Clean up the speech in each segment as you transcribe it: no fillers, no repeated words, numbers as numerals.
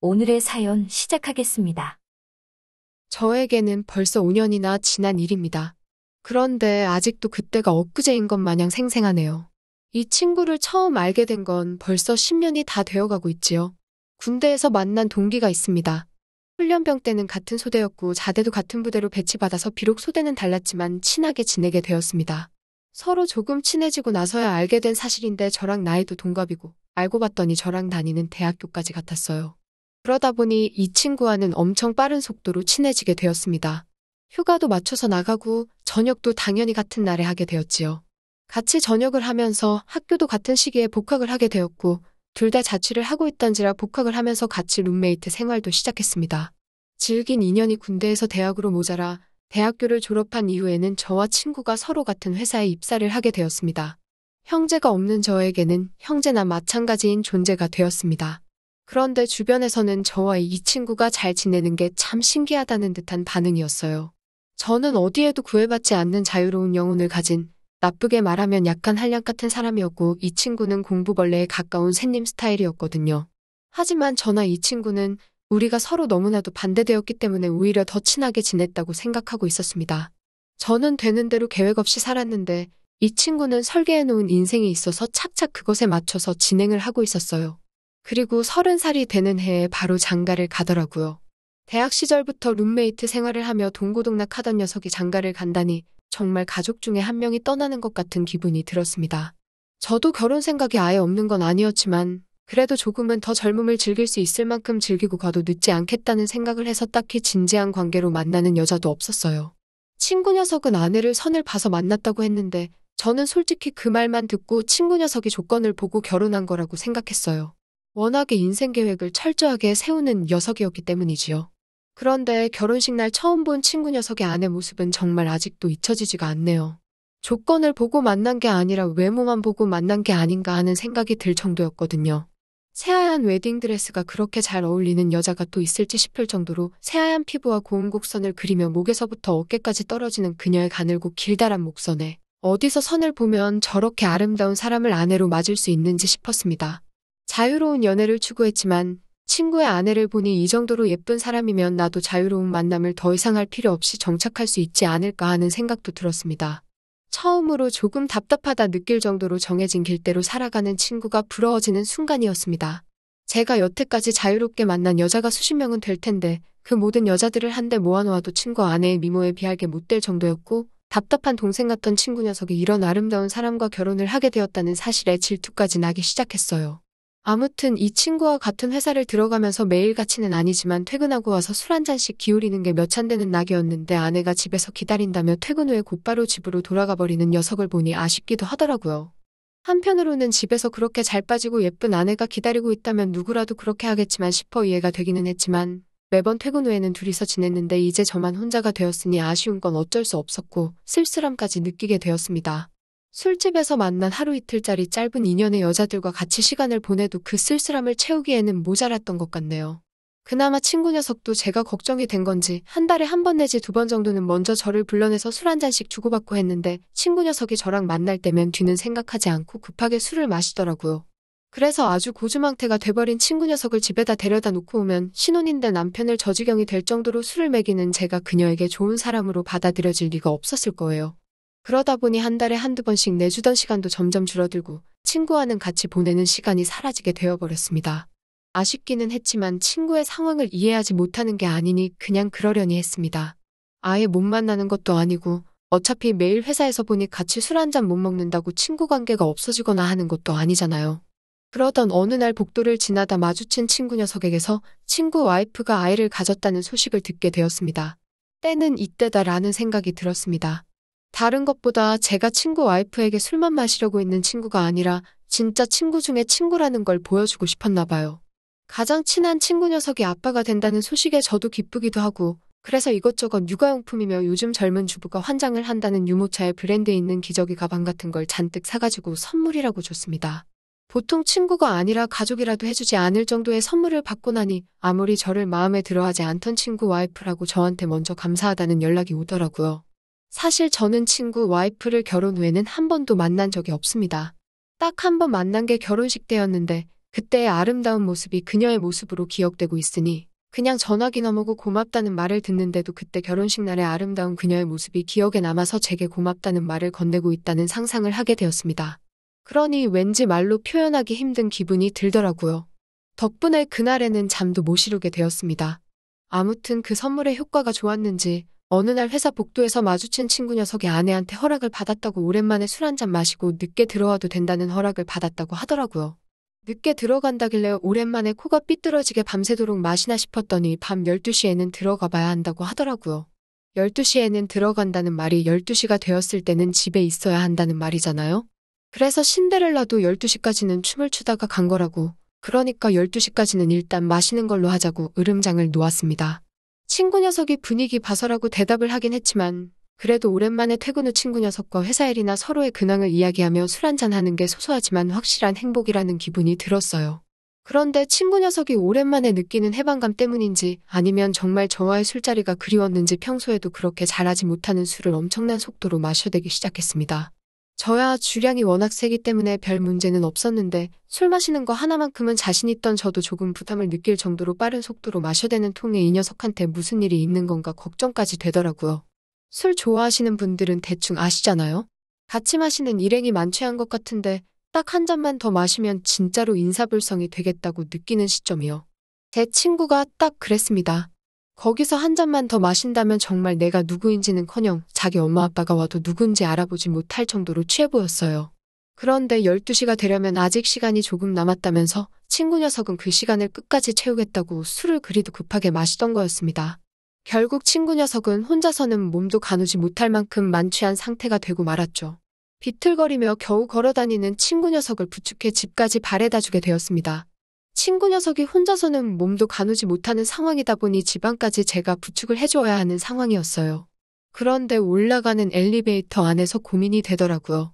오늘의 사연 시작하겠습니다. 저에게는 벌써 5년이나 지난 일입니다. 그런데 아직도 그때가 엊그제인 것 마냥 생생하네요. 이 친구를 처음 알게 된 건 벌써 10년이 다 되어가고 있지요. 군대에서 만난 동기가 있습니다. 훈련병 때는 같은 소대였고 자대도 같은 부대로 배치받아서 비록 소대는 달랐지만 친하게 지내게 되었습니다. 서로 조금 친해지고 나서야 알게 된 사실인데 저랑 나이도 동갑이고 알고 봤더니 저랑 다니는 대학교까지 같았어요. 그러다 보니 이 친구와는 엄청 빠른 속도로 친해지게 되었습니다. 휴가도 맞춰서 나가고 저녁도 당연히 같은 날에 하게 되었지요. 같이 저녁을 하면서 학교도 같은 시기에 복학을 하게 되었고 둘 다 자취를 하고 있던지라 복학을 하면서 같이 룸메이트 생활도 시작했습니다. 질긴 인연이 군대에서 대학으로 모자라 대학교를 졸업한 이후에는 저와 친구가 서로 같은 회사에 입사를 하게 되었습니다. 형제가 없는 저에게는 형제나 마찬가지인 존재가 되었습니다. 그런데 주변에서는 저와 이 친구가 잘 지내는 게 참 신기하다는 듯한 반응이었어요. 저는 어디에도 구애받지 않는 자유로운 영혼을 가진 나쁘게 말하면 약간 한량 같은 사람이었고 이 친구는 공부벌레에 가까운 샌님 스타일이었거든요. 하지만 저나 이 친구는 우리가 서로 너무나도 반대되었기 때문에 오히려 더 친하게 지냈다고 생각하고 있었습니다. 저는 되는 대로 계획 없이 살았는데 이 친구는 설계해놓은 인생이 있어서 착착 그것에 맞춰서 진행을 하고 있었어요. 그리고 30살이 되는 해에 바로 장가를 가더라고요. 대학 시절부터 룸메이트 생활을 하며 동고동락하던 녀석이 장가를 간다니 정말 가족 중에 한 명이 떠나는 것 같은 기분이 들었습니다. 저도 결혼 생각이 아예 없는 건 아니었지만 그래도 조금은 더 젊음을 즐길 수 있을 만큼 즐기고 가도 늦지 않겠다는 생각을 해서 딱히 진지한 관계로 만나는 여자도 없었어요. 친구 녀석은 아내를 선을 봐서 만났다고 했는데 저는 솔직히 그 말만 듣고 친구 녀석이 조건을 보고 결혼한 거라고 생각했어요. 워낙에 인생 계획을 철저하게 세우는 녀석이었기 때문이지요. 그런데 결혼식 날 처음 본 친구 녀석의 아내 모습은 정말 아직도 잊혀지지가 않네요. 조건을 보고 만난 게 아니라 외모만 보고 만난 게 아닌가 하는 생각이 들 정도였거든요. 새하얀 웨딩드레스가 그렇게 잘 어울리는 여자가 또 있을지 싶을 정도로 새하얀 피부와 고운 곡선을 그리며 목에서부터 어깨까지 떨어지는 그녀의 가늘고 길다란 목선에 어디서 선을 보면 저렇게 아름다운 사람을 아내로 맞을 수 있는지 싶었습니다. 자유로운 연애를 추구했지만 친구의 아내를 보니 이 정도로 예쁜 사람이면 나도 자유로운 만남을 더 이상 할 필요 없이 정착할 수 있지 않을까 하는 생각도 들었습니다. 처음으로 조금 답답하다 느낄 정도로 정해진 길대로 살아가는 친구가 부러워지는 순간이었습니다. 제가 여태까지 자유롭게 만난 여자가 수십 명은 될 텐데 그 모든 여자들을 한데 모아놓아도 친구 아내의 미모에 비할게 못될 정도였고 답답한 동생 같던 친구 녀석이 이런 아름다운 사람과 결혼을 하게 되었다는 사실에 질투까지 나기 시작했어요. 아무튼 이 친구와 같은 회사를 들어가면서 매일같이는 아니지만 퇴근하고 와서 술 한 잔씩 기울이는 게 몇 찬 되는 낙이었는데 아내가 집에서 기다린다며 퇴근 후에 곧바로 집으로 돌아가 버리는 녀석을 보니 아쉽기도 하더라고요. 한편으로는 집에서 그렇게 잘 빠지고 예쁜 아내가 기다리고 있다면 누구라도 그렇게 하겠지만 싶어 이해가 되기는 했지만 매번 퇴근 후에는 둘이서 지냈는데 이제 저만 혼자가 되었으니 아쉬운 건 어쩔 수 없었고 쓸쓸함까지 느끼게 되었습니다. 술집에서 만난 하루 이틀짜리 짧은 인연의 여자들과 같이 시간을 보내도 그 쓸쓸함을 채우기에는 모자랐던 것 같네요. 그나마 친구 녀석도 제가 걱정이 된 건지 한 달에 한 번 내지 두 번 정도는 먼저 저를 불러내서 술 한 잔씩 주고받고 했는데 친구 녀석이 저랑 만날 때면 뒤는 생각하지 않고 급하게 술을 마시더라고요. 그래서 아주 고주망태가 돼버린 친구 녀석을 집에다 데려다 놓고 오면 신혼인데 남편을 저 지경이 될 정도로 술을 먹이는 제가 그녀에게 좋은 사람으로 받아들여질 리가 없었을 거예요. 그러다 보니 한 달에 한두 번씩 내주던 시간도 점점 줄어들고 친구와는 같이 보내는 시간이 사라지게 되어버렸습니다. 아쉽기는 했지만 친구의 상황을 이해하지 못하는 게 아니니 그냥 그러려니 했습니다. 아예 못 만나는 것도 아니고 어차피 매일 회사에서 보니 같이 술 한 잔 못 먹는다고 친구 관계가 없어지거나 하는 것도 아니잖아요. 그러던 어느 날 복도를 지나다 마주친 친구 녀석에게서 친구 와이프가 아이를 가졌다는 소식을 듣게 되었습니다. 때는 이때다라는 생각이 들었습니다. 다른 것보다 제가 친구 와이프에게 술만 마시려고 있는 친구가 아니라 진짜 친구 중에 친구라는 걸 보여주고 싶었나 봐요. 가장 친한 친구 녀석이 아빠가 된다는 소식에 저도 기쁘기도 하고 그래서 이것저것 육아용품이며 요즘 젊은 주부가 환장을 한다는 유모차에 브랜드 있는 기저귀 가방 같은 걸 잔뜩 사가지고 선물이라고 줬습니다. 보통 친구가 아니라 가족이라도 해주지 않을 정도의 선물을 받고 나니 아무리 저를 마음에 들어하지 않던 친구 와이프라고 저한테 먼저 감사하다는 연락이 오더라고요. 사실 저는 친구 와이프를 결혼 후에는 한 번도 만난 적이 없습니다. 딱 한 번 만난 게 결혼식 때였는데 그때의 아름다운 모습이 그녀의 모습으로 기억되고 있으니 그냥 전화기나 뭐고 고맙다는 말을 듣는데도 그때 결혼식 날의 아름다운 그녀의 모습이 기억에 남아서 제게 고맙다는 말을 건네고 있다는 상상을 하게 되었습니다. 그러니 왠지 말로 표현하기 힘든 기분이 들더라고요. 덕분에 그날에는 잠도 못 이루게 되었습니다. 아무튼 그 선물의 효과가 좋았는지 어느 날 회사 복도에서 마주친 친구 녀석이 아내한테 허락을 받았다고 오랜만에 술 한잔 마시고 늦게 들어와도 된다는 허락을 받았다고 하더라고요. 늦게 들어간다길래 오랜만에 코가 삐뚤어지게 밤새도록 마시나 싶었더니 밤 12시에는 들어가 봐야 한다고 하더라고요. 12시에는 들어간다는 말이 12시가 되었을 때는 집에 있어야 한다는 말이잖아요. 그래서 신데렐라도 12시까지는 춤을 추다가 간 거라고. 그러니까 12시까지는 일단 마시는 걸로 하자고 으름장을 놓았습니다. 친구 녀석이 분위기 봐서라고 대답을 하긴 했지만 그래도 오랜만에 퇴근 후 친구 녀석과 회사 일이나 서로의 근황을 이야기하며 술 한잔하는 게 소소하지만 확실한 행복이라는 기분이 들었어요. 그런데 친구 녀석이 오랜만에 느끼는 해방감 때문인지 아니면 정말 저와의 술자리가 그리웠는지 평소에도 그렇게 잘하지 못하는 술을 엄청난 속도로 마셔대기 시작했습니다. 저야 주량이 워낙 세기 때문에 별 문제는 없었는데 술 마시는 거 하나만큼은 자신 있던 저도 조금 부담을 느낄 정도로 빠른 속도로 마셔대는 통에 이 녀석한테 무슨 일이 있는 건가 걱정까지 되더라고요. 술 좋아하시는 분들은 대충 아시잖아요? 같이 마시는 일행이 만취한 것 같은데 딱 한 잔만 더 마시면 진짜로 인사불성이 되겠다고 느끼는 시점이요. 제 친구가 딱 그랬습니다. 거기서 한 잔만 더 마신다면 정말 내가 누구인지는커녕 자기 엄마 아빠가 와도 누군지 알아보지 못할 정도로 취해 보였어요. 그런데 12시가 되려면 아직 시간이 조금 남았다면서 친구 녀석은 그 시간을 끝까지 채우겠다고 술을 그리도 급하게 마시던 거였습니다. 결국 친구 녀석은 혼자서는 몸도 가누지 못할 만큼 만취한 상태가 되고 말았죠. 비틀거리며 겨우 걸어다니는 친구 녀석을 부축해 집까지 바래다 주게 되었습니다. 친구 녀석이 혼자서는 몸도 가누지 못하는 상황이다 보니 집안까지 제가 부축을 해줘야 하는 상황이었어요. 그런데 올라가는 엘리베이터 안에서 고민이 되더라고요.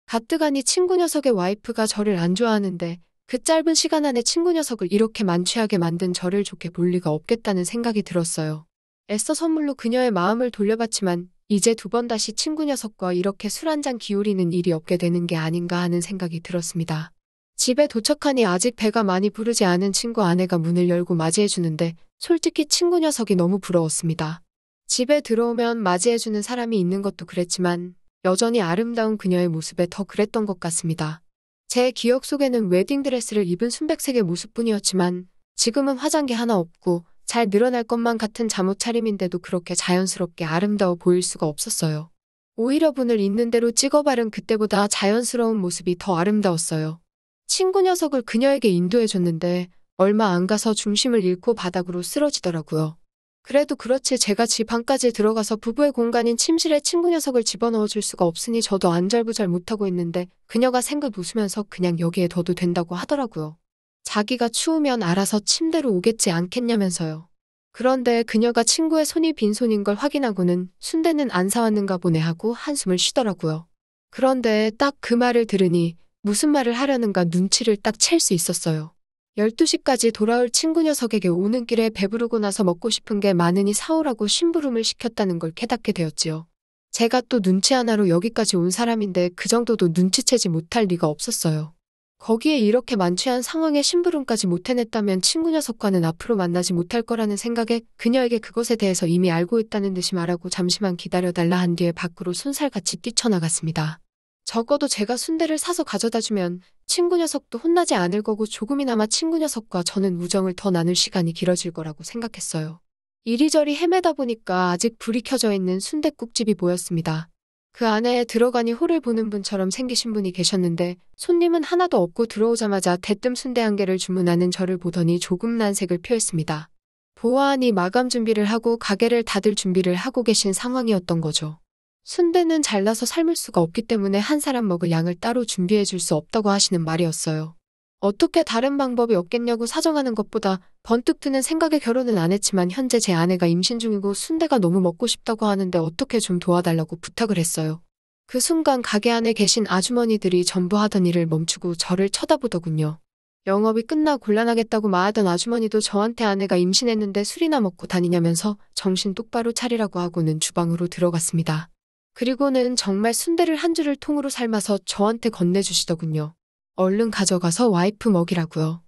가뜩하니 친구 녀석의 와이프가 저를 안 좋아하는데 그 짧은 시간 안에 친구 녀석을 이렇게 만취하게 만든 저를 좋게 볼 리가 없겠다는 생각이 들었어요. 애써 선물로 그녀의 마음을 돌려봤지만 이제 두 번 다시 친구 녀석과 이렇게 술 한잔 기울이는 일이 없게 되는 게 아닌가 하는 생각이 들었습니다. 집에 도착하니 아직 배가 많이 부르지 않은 친구 아내가 문을 열고 맞이해주는데 솔직히 친구 녀석이 너무 부러웠습니다. 집에 들어오면 맞이해주는 사람이 있는 것도 그랬지만 여전히 아름다운 그녀의 모습에 더 그랬던 것 같습니다. 제 기억 속에는 웨딩드레스를 입은 순백색의 모습뿐이었지만 지금은 화장기 하나 없고 잘 늘어날 것만 같은 잠옷 차림인데도 그렇게 자연스럽게 아름다워 보일 수가 없었어요. 오히려 분을 있는 대로 찍어 바른 그때보다 자연스러운 모습이 더 아름다웠어요. 친구 녀석을 그녀에게 인도해줬는데 얼마 안 가서 중심을 잃고 바닥으로 쓰러지더라고요. 그래도 그렇지 제가 집 안까지 들어가서 부부의 공간인 침실에 친구 녀석을 집어넣어줄 수가 없으니 저도 안절부절 못하고 있는데 그녀가 생긋 웃으면서 그냥 여기에 둬도 된다고 하더라고요. 자기가 추우면 알아서 침대로 오겠지 않겠냐면서요. 그런데 그녀가 친구의 손이 빈손인 걸 확인하고는 순대는 안 사왔는가 보네 하고 한숨을 쉬더라고요. 그런데 딱 그 말을 들으니 무슨 말을 하려는가 눈치를 딱 챌 수 있었어요. 12시까지 돌아올 친구 녀석에게 오는 길에 배부르고 나서 먹고 싶은 게 많으니 사오라고 심부름을 시켰다는 걸 깨닫게 되었지요. 제가 또 눈치 하나로 여기까지 온 사람인데 그 정도도 눈치채지 못할 리가 없었어요. 거기에 이렇게 만취한 상황에 심부름까지 못 해냈다면 친구 녀석과는 앞으로 만나지 못할 거라는 생각에 그녀에게 그것에 대해서 이미 알고 있다는 듯이 말하고 잠시만 기다려달라 한 뒤에 밖으로 손살같이 뛰쳐나갔습니다. 적어도 제가 순대를 사서 가져다주면 친구 녀석도 혼나지 않을 거고 조금이나마 친구 녀석과 저는 우정을 더 나눌 시간이 길어질 거라고 생각했어요. 이리저리 헤매다 보니까 아직 불이 켜져 있는 순댓국집이 보였습니다. 그 안에 들어가니 홀을 보는 분처럼 생기신 분이 계셨는데 손님은 하나도 없고 들어오자마자 대뜸 순대 한 개를 주문하는 저를 보더니 조금 난색을 표했습니다. 보아하니 마감 준비를 하고 가게를 닫을 준비를 하고 계신 상황이었던 거죠. 순대는 잘라서 삶을 수가 없기 때문에 한 사람 먹을 양을 따로 준비해 줄 수 없다고 하시는 말이었어요. 어떻게 다른 방법이 없겠냐고 사정하는 것보다 번뜩 드는 생각에 결혼은 안 했지만 현재 제 아내가 임신 중이고 순대가 너무 먹고 싶다고 하는데 어떻게 좀 도와달라고 부탁을 했어요. 그 순간 가게 안에 계신 아주머니들이 전부 하던 일을 멈추고 저를 쳐다보더군요. 영업이 끝나 곤란하겠다고 마하던 아주머니도 저한테 아내가 임신했는데 술이나 먹고 다니냐면서 정신 똑바로 차리라고 하고는 주방으로 들어갔습니다. 그리고는 정말 순대를 한 줄을 통으로 삶아서 저한테 건네주시더군요. 얼른 가져가서 와이프 먹이라고요.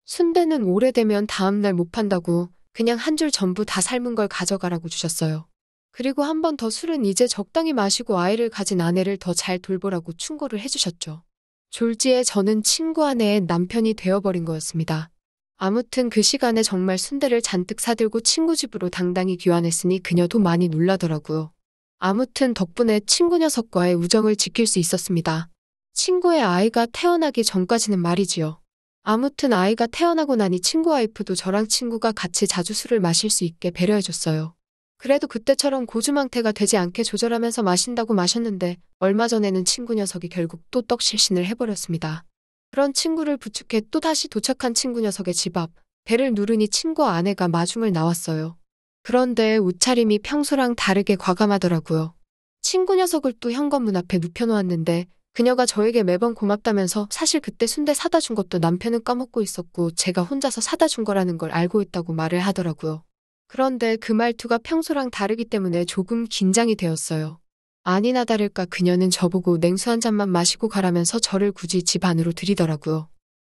순대는 오래되면 다음날 못 판다고 그냥 한 줄 전부 다 삶은 걸 가져가라고 주셨어요. 그리고 한 번 더 술은 이제 적당히 마시고 아이를 가진 아내를 더 잘 돌보라고 충고를 해주셨죠. 졸지에 저는 친구 아내의 남편이 되어버린 거였습니다. 아무튼 그 시간에 정말 순대를 잔뜩 사들고 친구 집으로 당당히 귀환했으니 그녀도 많이 놀라더라고요. 아무튼 덕분에 친구 녀석과의 우정을 지킬 수 있었습니다. 친구의 아이가 태어나기 전까지는 말이지요. 아무튼 아이가 태어나고 나니 친구 와이프도 저랑 친구가 같이 자주 술을 마실 수 있게 배려해줬어요. 그래도 그때처럼 고주망태가 되지 않게 조절하면서 마신다고 마셨는데 얼마 전에는 친구 녀석이 결국 또 떡실신을 해버렸습니다. 그런 친구를 부축해 또다시 도착한 친구 녀석의 집 앞, 배를 누르니 친구 아내가 마중을 나왔어요. 그런데 옷차림이 평소랑 다르게 과감하더라고요. 친구 녀석을 또 현관문 앞에 눕혀놓았는데 그녀가 저에게 매번 고맙다면서 사실 그때 순대 사다 준 것도 남편은 까먹고 있었고 제가 혼자서 사다 준 거라는 걸 알고 있다고 말을 하더라고요. 그런데 그 말투가 평소랑 다르기 때문에 조금 긴장이 되었어요. 아니나 다를까 그녀는 저보고 냉수 한 잔만 마시고 가라면서 저를 굳이 집 안으로 들이더라고요.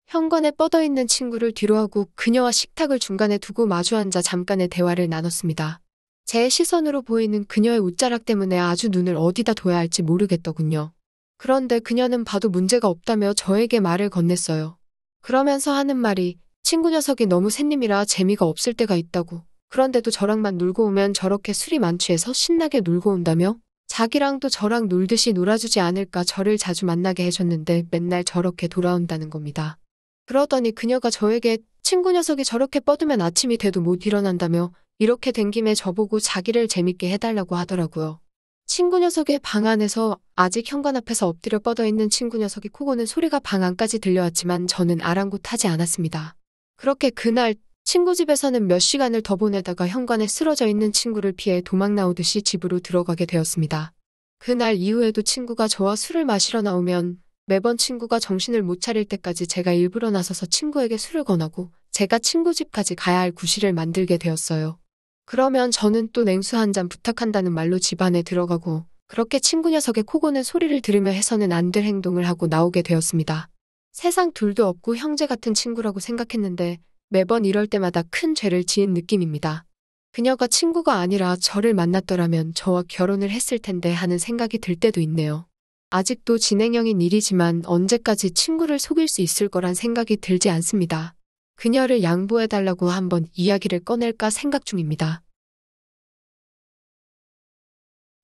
현관에 뻗어있는 친구를 뒤로하고 그녀와 식탁을 중간에 두고 마주 앉아 잠깐의 대화를 나눴습니다. 제 시선으로 보이는 그녀의 옷자락 때문에 아주 눈을 어디다 둬야 할지 모르겠더군요. 그런데 그녀는 봐도 문제가 없다며 저에게 말을 건넸어요. 그러면서 하는 말이 친구 녀석이 너무 샌님이라 재미가 없을 때가 있다고. 그런데도 저랑만 놀고 오면 저렇게 술이 만취해서 신나게 놀고 온다며? 자기랑도 저랑 놀듯이 놀아주지 않을까 저를 자주 만나게 해줬는데 맨날 저렇게 돌아온다는 겁니다. 그러더니 그녀가 저에게 친구 녀석이 저렇게 뻗으면 아침이 돼도 못 일어난다며 이렇게 된 김에 저보고 자기를 재밌게 해달라고 하더라고요. 친구 녀석의 방 안에서 아직 현관 앞에서 엎드려 뻗어있는 친구 녀석이 코 고는 소리가 방 안까지 들려왔지만 저는 아랑곳하지 않았습니다. 그렇게 그날 친구 집에서는 몇 시간을 더 보내다가 현관에 쓰러져 있는 친구를 피해 도망 나오듯이 집으로 들어가게 되었습니다. 그날 이후에도 친구가 저와 술을 마시러 나오면 매번 친구가 정신을 못 차릴 때까지 제가 일부러 나서서 친구에게 술을 권하고 제가 친구 집까지 가야 할 구실을 만들게 되었어요. 그러면 저는 또 냉수 한 잔 부탁한다는 말로 집 안에 들어가고 그렇게 친구 녀석의 코 고는 소리를 들으며 해서는 안 될 행동을 하고 나오게 되었습니다. 세상 둘도 없고 형제 같은 친구라고 생각했는데 매번 이럴 때마다 큰 죄를 지은 느낌입니다. 그녀가 친구가 아니라 저를 만났더라면 저와 결혼을 했을 텐데 하는 생각이 들 때도 있네요. 아직도 진행형인 일이지만 언제까지 친구를 속일 수 있을 거란 생각이 들지 않습니다. 그녀를 양보해달라고 한번 이야기를 꺼낼까 생각 중입니다.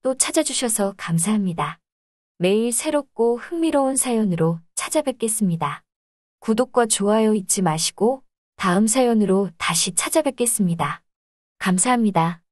또 찾아주셔서 감사합니다. 매일 새롭고 흥미로운 사연으로 찾아뵙겠습니다. 구독과 좋아요 잊지 마시고 다음 사연으로 다시 찾아뵙겠습니다. 감사합니다.